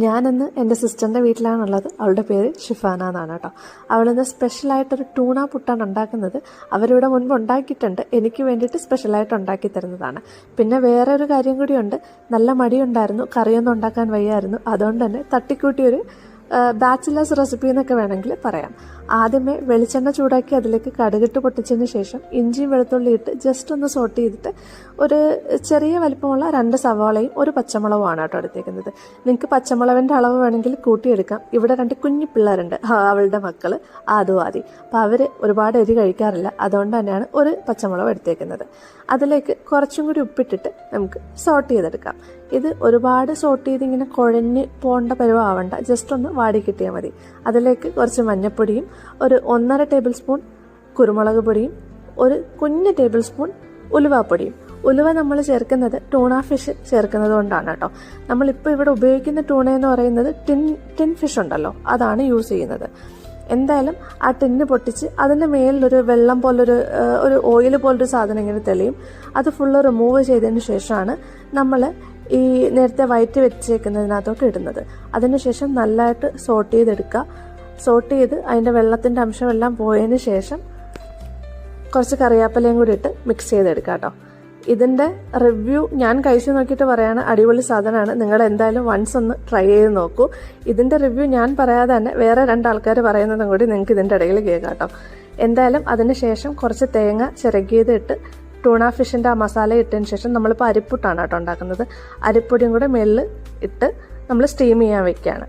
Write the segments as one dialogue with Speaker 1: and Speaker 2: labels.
Speaker 1: ഞാനിന്ന് എൻ്റെ സിസ്റ്ററിൻ്റെ വീട്ടിലാണുള്ളത്. അവളുടെ പേര് ഷിഫാന എന്നാണ് കേട്ടോ. അവളിന്ന് സ്പെഷ്യലായിട്ടൊരു ടൂണ പുട്ടാണ് ഉണ്ടാക്കുന്നത്. അവരിവിടെ മുൻപ് ഉണ്ടാക്കിയിട്ടുണ്ട്. എനിക്ക് വേണ്ടിയിട്ട് സ്പെഷ്യലായിട്ട് ഉണ്ടാക്കി തരുന്നതാണ്. പിന്നെ വേറെ ഒരു കാര്യം കൂടിയുണ്ട്. നല്ല മടിയുണ്ടായിരുന്നു, കറിയൊന്നും ഉണ്ടാക്കാൻ വയ്യായിരുന്നു. അതുകൊണ്ട് തന്നെ തട്ടിക്കൂട്ടിയൊരു ബാച്ചിലേഴ്സ് റെസിപ്പി എന്നൊക്കെ വേണമെങ്കിൽ പറയാം. ആദ്യമേ വെളിച്ചെണ്ണ ചൂടാക്കി അതിലേക്ക് കടുകിട്ട് പൊട്ടിച്ചതിന് ശേഷം ഇഞ്ചിയും വെളുത്തുള്ളി ഇട്ട് ജസ്റ്റ് ഒന്ന് സോട്ട് ചെയ്തിട്ട് ഒരു ചെറിയ വലിപ്പമുള്ള 2 സവാളയും ഒരു പച്ചമുളകുമാണ് കേട്ടോ എടുത്തേക്കുന്നത്. നിങ്ങൾക്ക് പച്ചമുളകിൻ്റെ അളവ് വേണമെങ്കിൽ കൂട്ടിയെടുക്കാം. ഇവിടെ 2 കുഞ്ഞു പിള്ളേരുണ്ട്, അവളുടെ മക്കൾ ആദ്യം. അപ്പോൾ അവർ ഒരുപാട് എരി കഴിക്കാറില്ല. അതുകൊണ്ട് തന്നെയാണ് ഒരു പച്ചമുളക് എടുത്തേക്കുന്നത്. അതിലേക്ക് കുറച്ചും കൂടി ഉപ്പിട്ടിട്ട് നമുക്ക് സോട്ട് ചെയ്തെടുക്കാം. ഇത് ഒരുപാട് സോട്ട് ചെയ്ത് ഇങ്ങനെ കുഴഞ്ഞ് പോകേണ്ട പരുവാവണ്ട, ജസ്റ്റ് ഒന്ന് വാടി കിട്ടിയാൽ മതി. അതിലേക്ക് കുറച്ച് മഞ്ഞൾപ്പൊടിയും ഒരു 1.5 ടേബിൾ സ്പൂൺ കുരുമുളക് പൊടിയും ഒരു കുഞ്ഞ് ടേബിൾ സ്പൂൺ ഉലുവാപ്പൊടിയും. ഉലുവ നമ്മൾ ചേർക്കുന്നത് ടൂണ ഫിഷ് ചേർക്കുന്നത് കൊണ്ടാണ് കേട്ടോ. നമ്മളിപ്പോൾ ഇവിടെ ഉപയോഗിക്കുന്ന ടൂണ എന്ന് പറയുന്നത് ടിൻ ഫിഷ് ഉണ്ടല്ലോ, അതാണ് യൂസ് ചെയ്യുന്നത്. എന്തായാലും ആ ടിന്ന് പൊട്ടിച്ച് അതിൻ്റെ മേലിലൊരു വെള്ളം പോലൊരു ഓയിൽ പോലൊരു സാധനം ഇങ്ങനെ തെളിയും. അത് ഫുള്ള് റിമൂവ് ചെയ്തതിന് ശേഷമാണ് നമ്മൾ ഈ നേരത്തെ വയറ്റി വെച്ചേക്കുന്നതിനകത്തോട്ട് ഇടുന്നത്. അതിനുശേഷം നല്ലതായിട്ട് സോട്ട് ചെയ്തെടുക്കുക. സോട്ട് ചെയ്ത് അതിൻ്റെ വെള്ളത്തിൻ്റെ അംശമെല്ലാം പോയതിന് ശേഷം കുറച്ച് കറിവേപ്പിലയും കൂടി ഇട്ട് മിക്സ് ചെയ്തെടുക്കുക കേട്ടോ. ഇതിൻ്റെ റിവ്യൂ ഞാൻ കഴിച്ചു നോക്കിയിട്ട് പറയാണ്, അടിപൊളി സാധനമാണ്. നിങ്ങൾ എന്തായാലും വൺസ് ഒന്ന് ട്രൈ ചെയ്ത് നോക്കൂ. ഇതിൻ്റെ റിവ്യൂ ഞാൻ പറയാതെ തന്നെ വേറെ 2 ആൾക്കാർ പറയുന്നതും കൂടി നിങ്ങൾക്ക് ഇതിൻ്റെ ഇടയിൽ കേൾക്കാം കേട്ടോ. എന്തായാലും അതിന് ശേഷം കുറച്ച് തേങ്ങ ചിരകിയത് ഇട്ട് ടൂണ ഫിഷിൻ്റെ ആ മസാല ഇട്ടതിന് ശേഷം നമ്മളിപ്പോൾ അരിപ്പുട്ടാണ് കേട്ടോ ഉണ്ടാക്കുന്നത്. അരിപ്പൊടിയും കൂടെ മേളിൽ ഇട്ട് നമ്മൾ സ്റ്റീം ചെയ്യാൻ വെക്കുകയാണ്.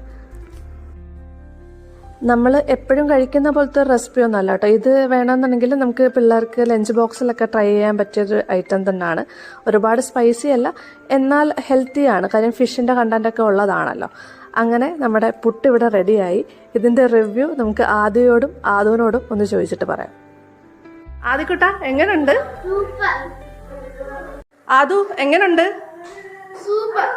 Speaker 1: നമ്മൾ എപ്പോഴും കഴിക്കുന്ന പോലത്തെ ഒരു റെസിപ്പി ഒന്നും അല്ല കേട്ടോ. ഇത് വേണമെന്നുണ്ടെങ്കിൽ നമുക്ക് പിള്ളേർക്ക് ലഞ്ച് ബോക്സിലൊക്കെ ട്രൈ ചെയ്യാൻ പറ്റിയൊരു ഐറ്റം തന്നെയാണ്. ഒരുപാട് സ്പൈസി അല്ല, എന്നാൽ ഹെൽത്തിയാണ്. കാര്യം ഫിഷിൻ്റെ കണ്ടൻറ്റൊക്കെ ഉള്ളതാണല്ലോ. അങ്ങനെ നമ്മുടെ പുട്ട് ഇവിടെ റെഡിയായി. ഇതിൻ്റെ റിവ്യൂ നമുക്ക് ആദുവിനോടും ഒന്ന് ചോദിച്ചിട്ട് പറയാം. ആദിക്കുട്ട എങ്ങനെയുണ്ട്? ആദു എങ്ങനെയുണ്ട്?
Speaker 2: സൂപ്പർ.